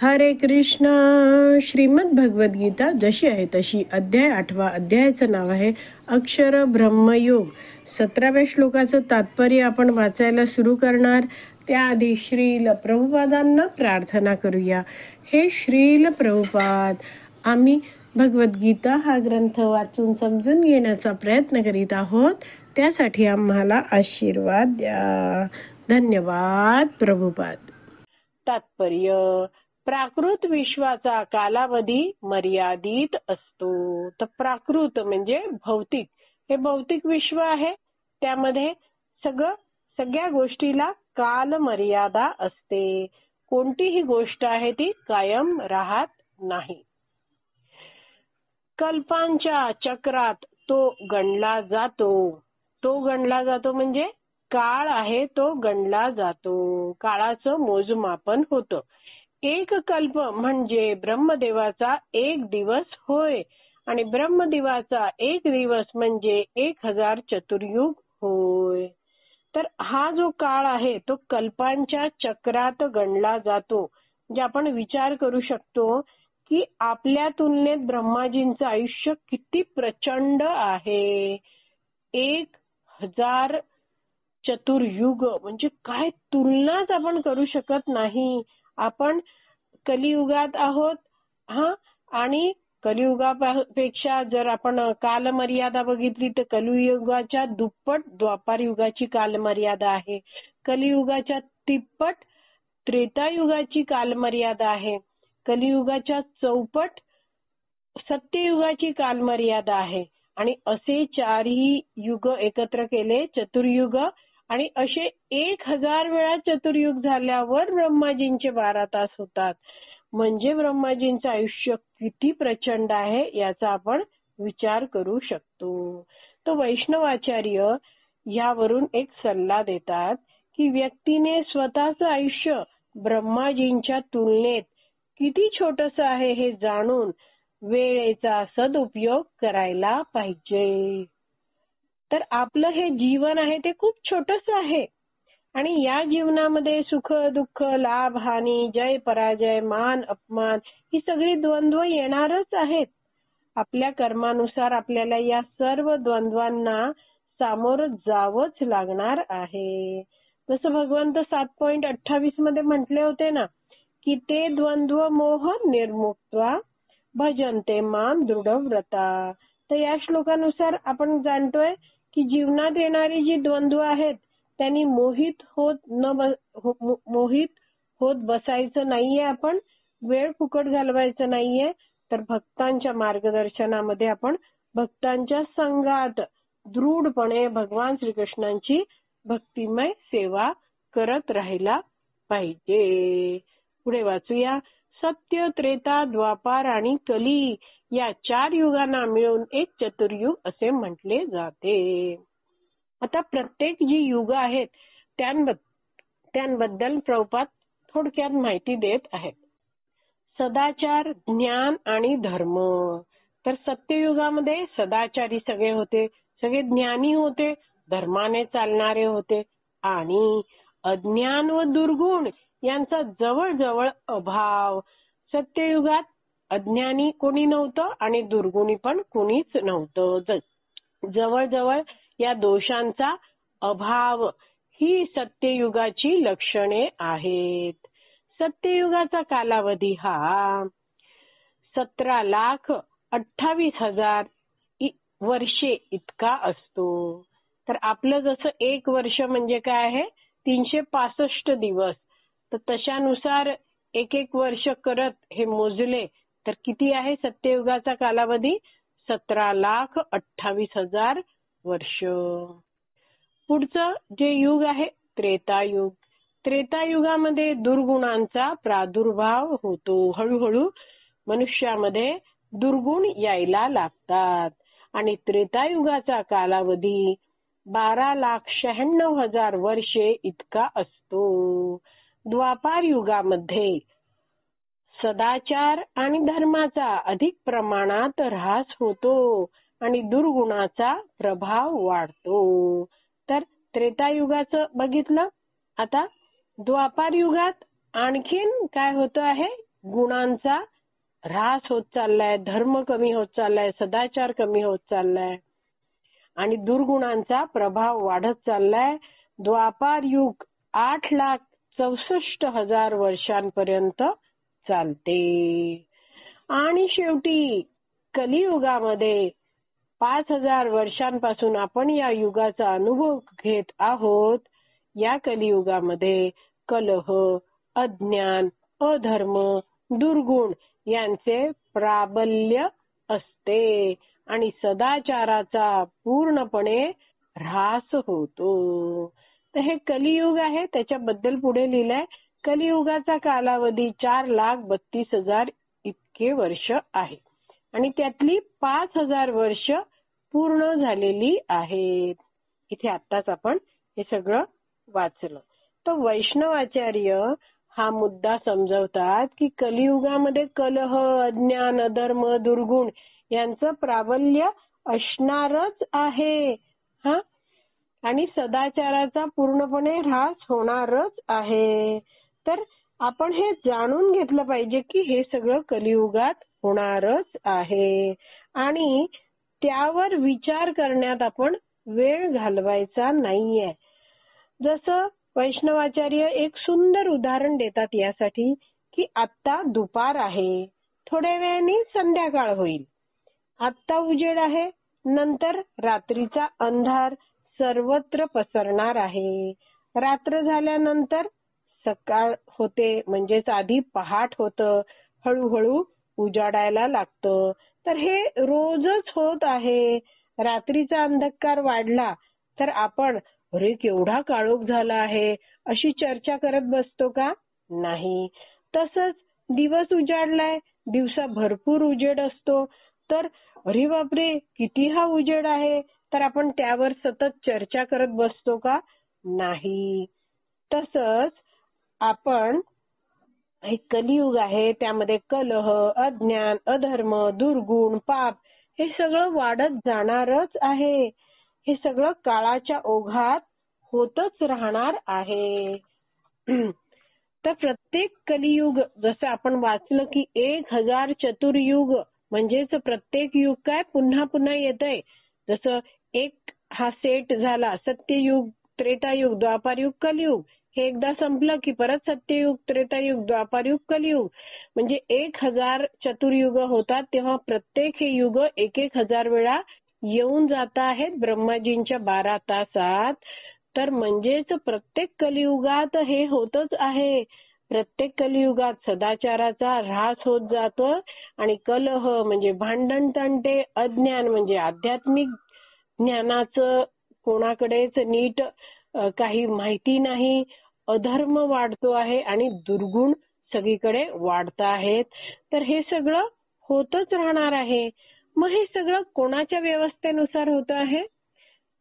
हरे कृष्ण. श्रीमद भगवद्गीता जशी आहे तशी, अध्याय 8. अध्यायाचं नाव आहे अक्षर ब्रह्मयोग. 17व्या श्लोकाचं तात्पर्य आपण वाचायला सुरू करणार त्याआधी श्रील प्रभुपादांना प्रार्थना करूया. हे श्रील प्रभुपाद, आम्ही भगवद्गीता हा ग्रंथ वाचून समजून घेण्याचा प्रयत्न करीत आहोत, त्यासाठी आम्हाला आशीर्वाद द्या. धन्यवाद प्रभुपाद. तात्पर्य: प्राकृत विश्वाचा कालावधी मर्यादित असतो. तर प्राकृत म्हणजे भौतिक, हे भौतिक विश्व आहे, त्यामध्ये सगळ्या गोष्टीला काल मर्यादा असते. कोणतीही गोष्ट आहे ती कायम राहत नाही. कल्पांच्या चक्रात तो गणला जातो म्हणजे काळ आहे तो गणला जातो. काळाचं मोजमापन होतं. एक कल्प म्हणजे ब्रह्मदेवाचा एक दिवस होय, आणि ब्रह्मदेवाचा एक दिवस म्हणजे 1000 चतुर्युग होय. तर हा जो काळ आहे तो कल्पांच्या चक्रात गणला जातो. म्हणजे आपण विचार करू शकतो की आपल्या तुलनेत ब्रह्माजींचं आयुष्य किती प्रचंड आहे. 1000 चतुर्युग म्हणजे काय, तुलनाच आपण करू शकत नाही. आपण कलियुगात आहोत आणि कलियुगापेक्षा जर आपण कालमर्यादा बघितली तर कलियुगाच्या दुप्पट द्वापार युगाची कालमर्यादा आहे. कलियुगाच्या तिप्पट त्रेतायुगाची कालमर्यादा आहे. कलियुगाच्या चौपट सत्ययुगाची कालमर्यादा आहे. आणि असे चारही युग एकत्र केले चतुर्युग, आणि असे 1000 वेळा चतुर्युग झाल्यावर ब्रह्माजींचे 12 तास होतात. म्हणजे ब्रह्माजींचं आयुष्य किती प्रचंड आहे याचा आपण विचार करू शकतो. तो वैष्णवाचार्य यावरून एक सल्ला देतात की व्यक्तीने स्वतःचं आयुष्य ब्रह्माजींच्या तुलनेत किती छोटंसं आहे हे जाणून वेळेचा सदुपयोग करायला पाहिजे. तर आपलं हे जीवन आहे ते खूप छोटंसं आहे, आणि या जीवनामध्ये सुख दुःख, लाभ हानी, जय पराजय, मान अपमान ही सगळी द्वंद्व येणारच आहेत. आपल्या कर्मानुसार आपल्याला या सर्व द्वंद्वांना सामोरं जावंच लागणार आहे. जसं भगवंत 7.28 मध्ये म्हटले होते ना की ते द्वंद्व मोह निर्मुक्त्वा भजन्ते मां दृढव्रता. तर या श्लोकानुसार आपण जाणतोय की जीवनात येणारी जी द्वंद्व आहेत त्यांनी मोहित होत बसायचं नाहीये. आपण वेळ फुकट घालवायचं नाहीये. तर भक्तांच्या मार्गदर्शनामध्ये आपण भक्तांच्या संघात दृढपणे भगवान श्रीकृष्णांची भक्तिमय सेवा करत राहायला पाहिजे. पुढे वाचूया. सत्य, त्रेता, द्वापार आणि कली या 4 युगांना मिळून एक चतुर्युग असे म्हटले जाते. आता प्रत्येक जी युग आहेत त्यांबद्दल प्रभुपाद थोडक्यात माहिती देत आहेत. सदाचार, ज्ञान आणि धर्म. तर सत्ययुगामध्ये सदाचारी सगळे होते, सगळे ज्ञानी होते, धर्माने चालणारे होते, आणि अज्ञान व दुर्गुण यांचा जवळजवळ अभाव. सत्ययुगात अज्ञानी कोणी नव्हतं आणि दुर्गुणी पण कोणीच नव्हतं. जवळजवळ या दोषांचा अभाव ही सत्ययुगाची लक्षणे आहेत. सत्ययुगाचा कालावधी हा 17,28,000 वर्षे इतका असतो. तर आपलं जसं एक वर्ष म्हणजे काय आहे 365 दिवस. तर तशानुसार एक वर्ष करत हे मोजले तर किती आहे सत्ययुगाचा कालावधी? 17,28,000 वर्ष. पुढचं जे युग आहे त्रेतायुग. त्रेतायुगामध्ये दुर्गुणांचा प्रादुर्भाव होतो. हळूहळू मनुष्यामध्ये दुर्गुण यायला लागतात, आणि त्रेतायुगाचा कालावधी 12,96,000 वर्षे इतका असतो. द्वापार युगामध्ये सदाचार आणि धर्माचा अधिक प्रमाणात ऱ्हास होतो आणि दुर्गुणाचा प्रभाव वाढतो. तर त्रेतायुगाचं बघितलं. आता द्वापार युगात आणखीन काय होतं आहे गुणांचा ऱ्हास होत चाललाय, धर्म कमी होत चाललाय, सदाचार कमी होत चाललाय आणि दुर्गुणांचा प्रभाव वाढत चाललाय. द्वापार युग 8,64,000 वर्षांपर्यंत चालते आणि शेवटी कलियुगामध्ये 5,000 वर्षांपासून आपण या युगाचा अनुभव घेत आहोत. या कलियुगामध्ये कलह, अज्ञान, अधर्म, दुर्गुण यांचे प्राबल्य असते आणि सदाचाराचा पूर्णपणे ऱ्हास होतो. तर हे कलियुग आहे. त्याच्याबद्दल पुढे लिहिलंय, कलियुगाचा कालावधी 4,32,000 इतके वर्ष आहे आणि त्यातली 5,000 वर्ष पूर्ण झालेली आहेत. इथे आत्ताच आपण हे सगळं वाचलं. तर वैष्णवाचार्य हा मुद्दा समजवतात की कलियुगामध्ये कलह, अज्ञान, अधर्म, दुर्गुण यांचं प्राबल्य असणारच आहे आणि सदाचाराचा पूर्णपणे ऱ्हास होणारच आहे. तर आपण हे जाणून घेतलं पाहिजे की हे सगळं कलियुगात होणारच आहे आणि त्यावर विचार करण्यात आपण वेळ घालवायचा नाहीये. जसं वैष्णवाचार्य एक सुंदर उदाहरण देतात यासाठी की आत्ता दुपार आहे, थोड्या वेळाने संध्याकाळ होईल. आत्ता उजेड आहे, नंतर रात्रीचा अंधार सर्वत्र पसरणार आहे. रात्र झाल्यानंतर सकाळ होते, म्हणजेच आधी पहाट होतं, हळूहळू उजाडायला लागतं. तर हे रोजच होत आहे. रात्रीचा अंधकार वाढला तर आपण अरे केवढा काळोख झाला आहे अशी चर्चा करत बसतो का? नाही. तसंच दिवस उजाडलाय, दिवसा भरपूर उजेड असतो, तर अरे बापरे किती हा उजेड आहे, तर आपण त्यावर सतत चर्चा करत बसतो का? नाही. तसंच आपण हे कलियुग आहे, त्यामध्ये कलह, अज्ञान, अधर्म, दुर्गुण, पाप हे सगळं वाढत जाणारच आहे. हे सगळं काळाच्या ओघात होतच राहणार आहे. तर प्रत्येक कलियुग जसं आपण वाचलं की 1,000 चतुर्युग म्हणजेच प्रत्येक युग काय पुन्हा पुन्हा येतंय. जसं एक हा सेट झाला, सत्ययुग, त्रेतायुग, द्वापारयुग, कलियुग. हे एकदा संपलं की परत सत्ययुग, त्रेतायुग, द्वापारयुग, कलियुग. म्हणजे 1,000 चतुर्युग होतात, तेव्हा प्रत्येक हे युग 1,000 वेळा येऊन जात आहेत ब्रह्माजींच्या 12 तासात. तर म्हणजेच प्रत्येक कलियुगात हे होतच आहे. प्रत्येक कलियुगात सदाचाराचा ऱ्हास होत जातो आणि कलह म्हणजे भांडण तंटे, अज्ञान म्हणजे आध्यात्मिक ज्ञानाचं कोणाकडेच नीट काही माहिती नाही, अधर्म वाढतो आहे आणि दुर्गुण सगळीकडे वाढत आहेत. तर हे सगळं होतच राहणार आहे. मग हे सगळं कोणाच्या व्यवस्थेनुसार होत आहे?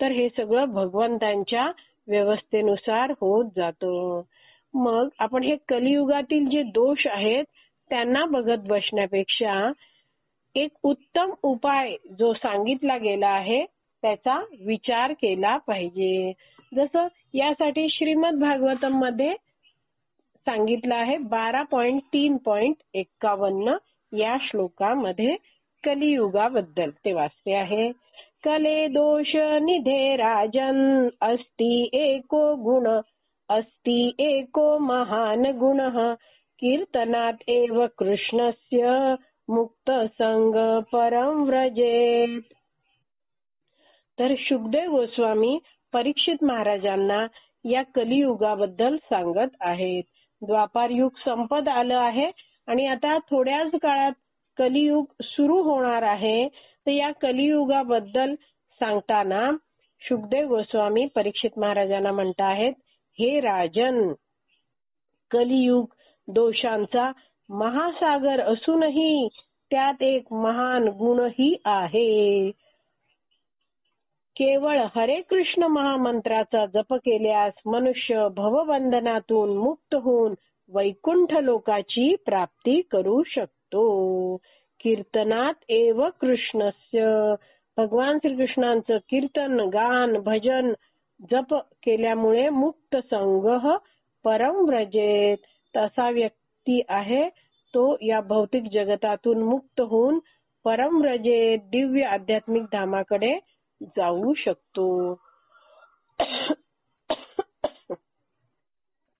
तर हे सगळं भगवंतांच्या व्यवस्थेनुसार होत जातं. मग आपण हे कलियुगातील जे दोष आहेत त्यांना बघत बसण्यापेक्षा एक उत्तम उपाय जो सांगितला गेला आहे त्याचा विचार केला पाहिजे. जसं यासाठी श्रीमद भागवतम मध्ये सांगितलं आहे 12.3.51 या श्लोकामध्ये कलियुगाबद्दल. ते वाचते आहे. कले दोष निधे राजन अस्ति एको गुण अस्ति एको महान गुणः कीर्तनात एव कृष्णस्य मुक्त संग परम व्रजेत. तर शुकदेव गोस्वामी परीक्षित महाराजांना या कलियुगाबद्दल सांगत आहेत. द्वापार युग संपत आलं आहे आणि आता थोड्याच काळात कलियुग सुरू होणार आहे. तर या कलियुगाबद्दल सांगताना शुकदेव गोस्वामी परीक्षित महाराजांना म्हणत आहेत, हे राजन, कलियुग दोषांचा महासागर असूनही त्यात एक महान गुणही आहे. केवळ हरे कृष्ण महामंत्राचा जप केल्यास मनुष्य भवबंधनातून मुक्त होऊन वैकुंठ लोकाची प्राप्ती करू शकतो. कीर्तनात एव कृष्णस्य, भगवान श्रीकृष्णांचं कीर्तन, गान, भजन, जप केल्यामुळे मुक्त संग परम व्रजेत, तसा व्यक्ती आहे तो या भौतिक जगतातून मुक्त होऊन परमरजे दिव्य आध्यात्मिक धामाकडे जाऊ शकतो.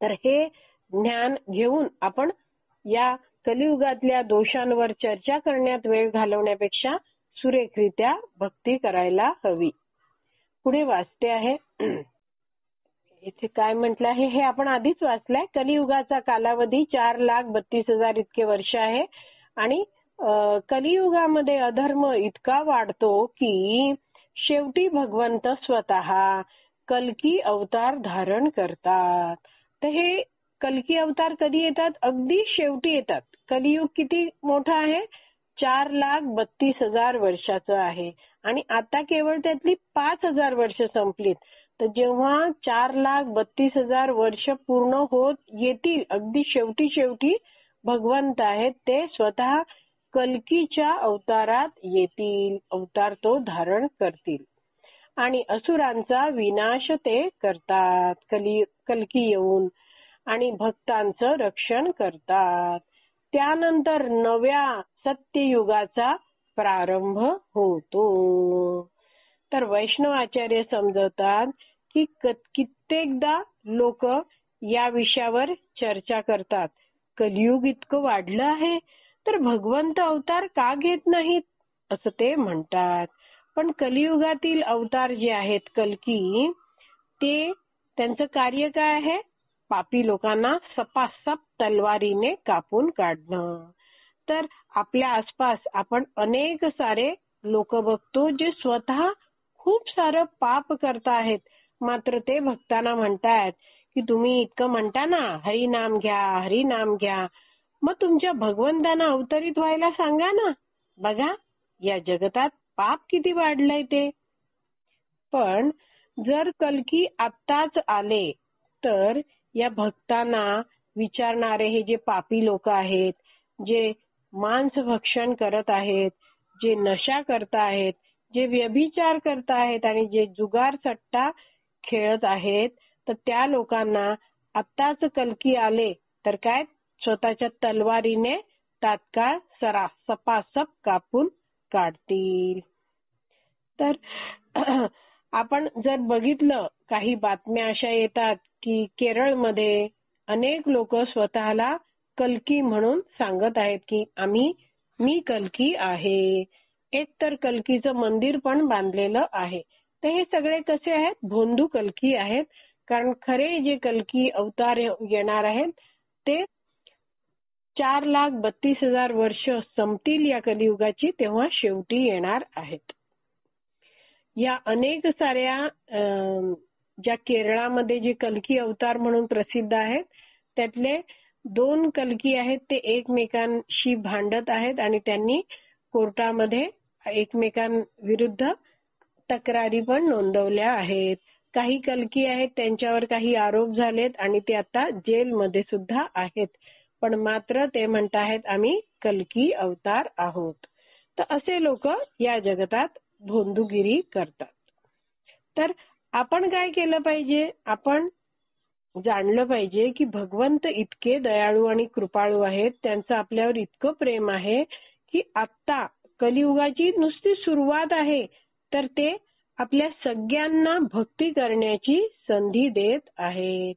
तर हे ज्ञान घेऊन आपण या कलियुगातल्या दोषांवर चर्चा करण्यात वेळ घालवण्यापेक्षा सुरेखरित्या भक्ती करायला हवी. पुढे वाचते आहे. इथे काय म्हटलं आहे हे आपण आधीच वाचलंय. कलियुगाचा कालावधी 4,32,000 इतके वर्ष आहे आणि कलियुगामध्ये अधर्म इतका वाढतो की शेवटी भगवंत स्वतः कल्की अवतार धारण करतात. तर हे कल्की अवतार कधी येतात? अगदी शेवटी येतात. कलियुग किती मोठा आहे? 4,32,000 वर्षाचं आहे आणि आता केवळ त्यातली 5,000 वर्ष संपलीत. तर जेव्हा 4,32,000 वर्ष पूर्ण होत येतील, अगदी शेवटी भगवंत आहेत ते स्वतः कल्कीच्या अवतारात येतील, अवतार तो धारण करतील आणि असुरांचा विनाश ते करतात कल्की येऊन आणि भक्तांचं रक्षण करतात. त्यानंतर नव्या सत्ययुगाचा प्रारंभ होतो. तर वैष्णव आचार्य समजवतात की कित्येकदा लोक या विषयावर चर्चा करतात. कलियुग इतकं वाढलं आहे तर भगवंत अवतार का घेत नाहीत असं ते म्हणतात. पण कलियुगातील अवतार जे आहेत कल्की, ते त्यांचं कार्य काय आहे? पापी लोकांना सपासप तलवारीने कापून काढणं. तर आपल्या आसपास आपण अनेक सारे लोक बघतो जे स्वतः खूप सारं पाप करत आहेत, मात्र ते भक्तांना म्हणतायत की तुम्ही इतकं म्हणता ना हरिनाम घ्या, हरिनाम घ्या, मग तुमच्या भगवंतांना अवतरित व्हायला सांगा ना. बघा या जगतात पाप किती वाढलंय ते. पण जर कल्की आत्ताच आले तर या भक्तांना विचारणारे हे जे पापी लोक आहेत, जे मांस भक्षण करत आहेत, जे नशा करत आहेत, जे व्यभिचार करत आहेत आणि जे जुगार सट्टा खेळत आहेत, तर त्या लोकांना आत्ताच कल्की आले तर काय स्वतःच्या तलवारीने तात्काळ सपासप कापून काढतील. तर आपण जर बघितलं काही बातम्या अशा येतात की केरळमध्ये अनेक लोक स्वतःला कल्की म्हणून सांगत आहेत की मी कल्की आहे. एक तर कल्कीचं मंदिर पण बांधलेलं आहे. तर हे सगळे कसे आहेत? भोंदू कल्की आहेत. कारण खरे जे कल्की अवतार येणार आहेत ते 4,32,000 वर्ष संपतील या कलियुगाची, तेव्हा शेवटी येणार आहेत. या अनेक साऱ्या ज्या केरळामध्ये जे कल्की अवतार म्हणून प्रसिद्ध आहेत त्यातले 2 कल्की आहेत ते एकमेकांशी भांडत आहेत आणि त्यांनी कोर्टामध्ये एकमेकांविरुद्ध तक्रारी पण नोंदवल्या आहेत. काही कल्की आहेत त्यांच्यावर काही आरोप झालेत आणि ते आता जेलमध्ये सुद्धा आहेत. पण मात्र ते म्हणत आहेत आम्ही कल्की अवतार आहोत. तर असे लोक या जगतात भोंदूगिरी करतात. तर आपण काय केलं पाहिजे? आपण जाणलं पाहिजे की भगवंत इतके दयाळू आणि कृपाळू आहेत, त्यांचं आपल्यावर इतकं प्रेम आहे की आत्ता कलियुगाची नुसती सुरुवात आहे तर ते आपल्या सगळ्यांना भक्ती करण्याची संधी देत आहेत.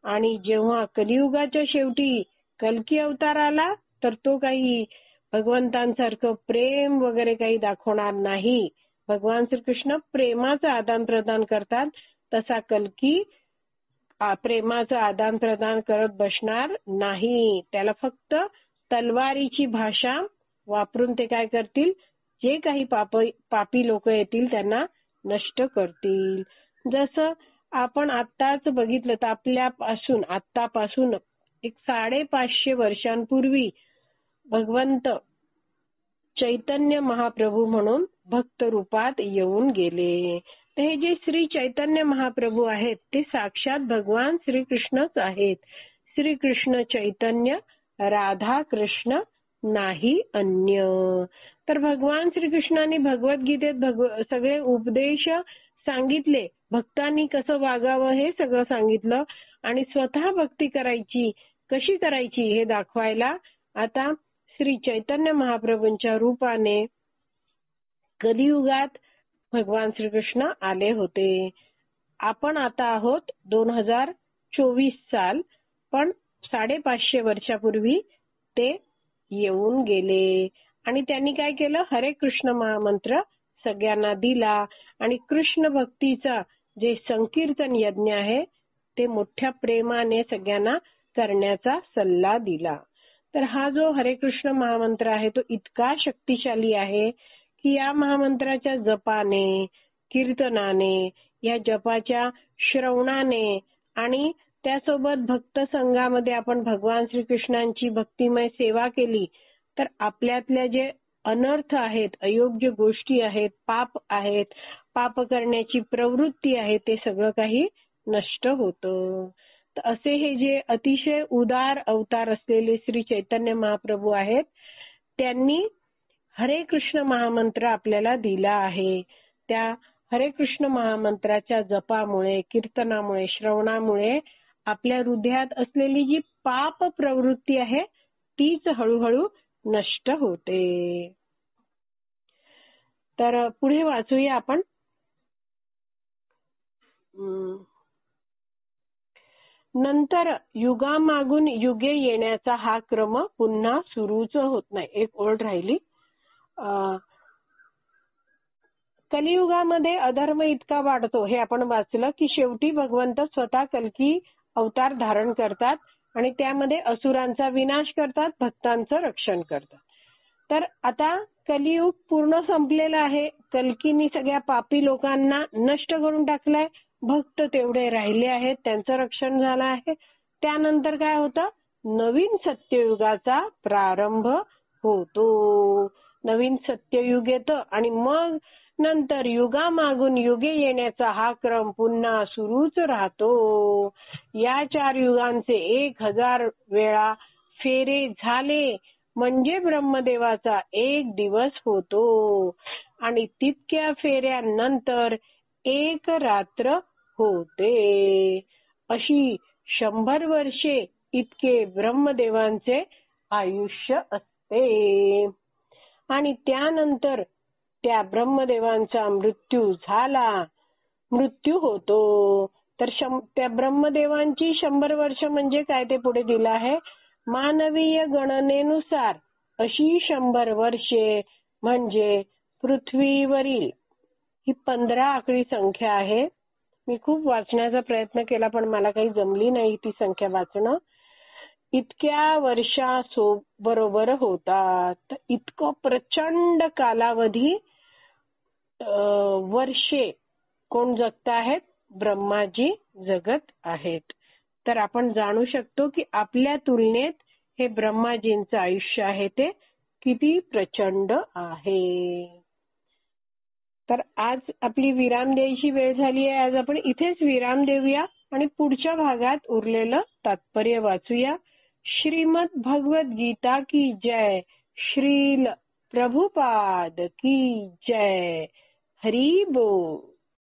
आणि जेव्हा कलियुगाच्या शेवटी कल्की अवतार आला तर तो काही भगवंतांसारखं प्रेम वगैरे काही दाखवणार नाही. भगवान श्रीकृष्ण प्रेमाचं आदान प्रदान करतात, तसा कल्की प्रेमाचं आदान प्रदान करत बसणार नाही. त्याला फक्त तलवारीची भाषा वापरून ते काय करतील? जे काही पापी लोक येतील त्यांना नष्ट करतील. जसं आपण आत्ताच बघितलं तर आत्तापासून एक 550 वर्षांपूर्वी भगवंत चैतन्य महाप्रभू म्हणून भक्त रूपात येऊन गेले. तर हे जे श्री चैतन्य महाप्रभू आहेत ते साक्षात भगवान श्रीकृष्णच आहेत. श्रीकृष्ण चैतन्य, राधा कृष्ण नाही अन्य. तर भगवान श्रीकृष्णाने भगवद्गीतेत सगळे उपदेश सांगितले. भक्तांनी कसं वागावं हे सगळं सांगितलं आणि स्वतः भक्ती कशी करायची हे दाखवायला आता श्री चैतन्य महाप्रभूंच्या रूपाने कलियुगात भगवान श्रीकृष्ण आले होते. आपण आता आहोत 2024 साल, पण 550 वर्षापूर्वी ते येऊन गेले आणि त्यांनी काय केलं, हरे कृष्ण महामंत्र सगळ्यांना दिला आणि कृष्ण भक्तीचा जे संकीर्तन यज्ञ आहे ते मोठ्या प्रेमाने सगळ्यांना करण्याचा सल्ला दिला. तर हा जो हरे कृष्ण महामंत्र आहे तो इतका शक्तिशाली आहे की या महामंत्राच्या जपाने, कीर्तनाने, या जपाच्या श्रवणाने आणि त्यासोबत भक्त संघामध्ये आपण भगवान श्रीकृष्णांची भक्तिमय सेवा केली तर आपल्यातल्या जे अनर्थ आहेत, अयोग्य गोष्टी आहेत, पाप आहेत, पाप करण्याची प्रवृत्ती आहे ते सगळं काही नष्ट होतं. तर असे हे जे अतिशय उदार अवतार असलेले श्री चैतन्य महाप्रभू आहेत त्यांनी हरे कृष्ण महामंत्र आपल्याला दिला आहे. त्या हरे कृष्ण महामंत्राच्या जपामुळे, कीर्तनामुळे, श्रवणामुळे आपल्या हृदयात असलेली जी पाप प्रवृत्ती आहे तीच हळूहळू नष्ट होते. तर पुढे वाचूया आपण. नंतर युगामागून युगे येण्याचा हा क्रम पुन्हा सुरूच होत नाही. एक ओळ राहिली. कलियुगामध्ये अधर्म इतका वाढतो हे आपण वाचलं की शेवटी भगवंत स्वतः कल्की अवतार धारण करतात आणि त्यामध्ये असुरांचा विनाश करतात, भक्तांचं रक्षण करतात. तर आता कलियुग पूर्ण संपलेला आहे. कल्कीनी सगळ्या पापी लोकांना नष्ट करून टाकलंय. भक्त तेवढे राहिले आहेत, त्यांचं रक्षण झालं आहे. त्यानंतर काय होतं, नवीन सत्ययुगाचा प्रारंभ होतो. नवीन सत्ययुग येतं आणि मग नंतर युगामागून युगे येण्याचा हा क्रम पुन्हा सुरूच राहतो. या 4 युगांचे 1000 वेळा फेरे झाले म्हणजे ब्रह्मदेवाचा एक दिवस होतो आणि तितक्या फेऱ्यानंतर एक रात्र होते. अशी 100 वर्षे इतके ब्रह्मदेवांचे आयुष्य असते आणि त्यानंतर त्या ब्रह्मदेवांचा मृत्यू होतो. तर त्या ब्रह्मदेवांची 100 वर्ष म्हणजे काय ते पुढे दिलं आहे. मानवीय गणनेनुसार अशी 100 वर्षे म्हणजे पृथ्वीवरील ही 15 आकडी संख्या आहे. मी खूप वाचण्याचा प्रयत्न केला पण मला काही जमली नाही ती संख्या वाचणं. इतक्या वर्षाबरोबर होतात. इतकं प्रचंड कालावधी वर्षे कोण जगत आहेत, ब्रह्माजी जगत आहेत. तर आपण जाणू शकतो की आपल्या तुलनेत हे ब्रह्माजींचं आयुष्य आहे ते किती प्रचंड आहे. तर आज आपली विराम द्यायची वेळ झाली आहे. आज आपण इथेच विराम देऊया आणि पुढच्या भागात उरलेलं तात्पर्य वाचूया. श्रीमद भगवद गीता की जय. श्रील प्रभुपाद की जय. हरी बोल.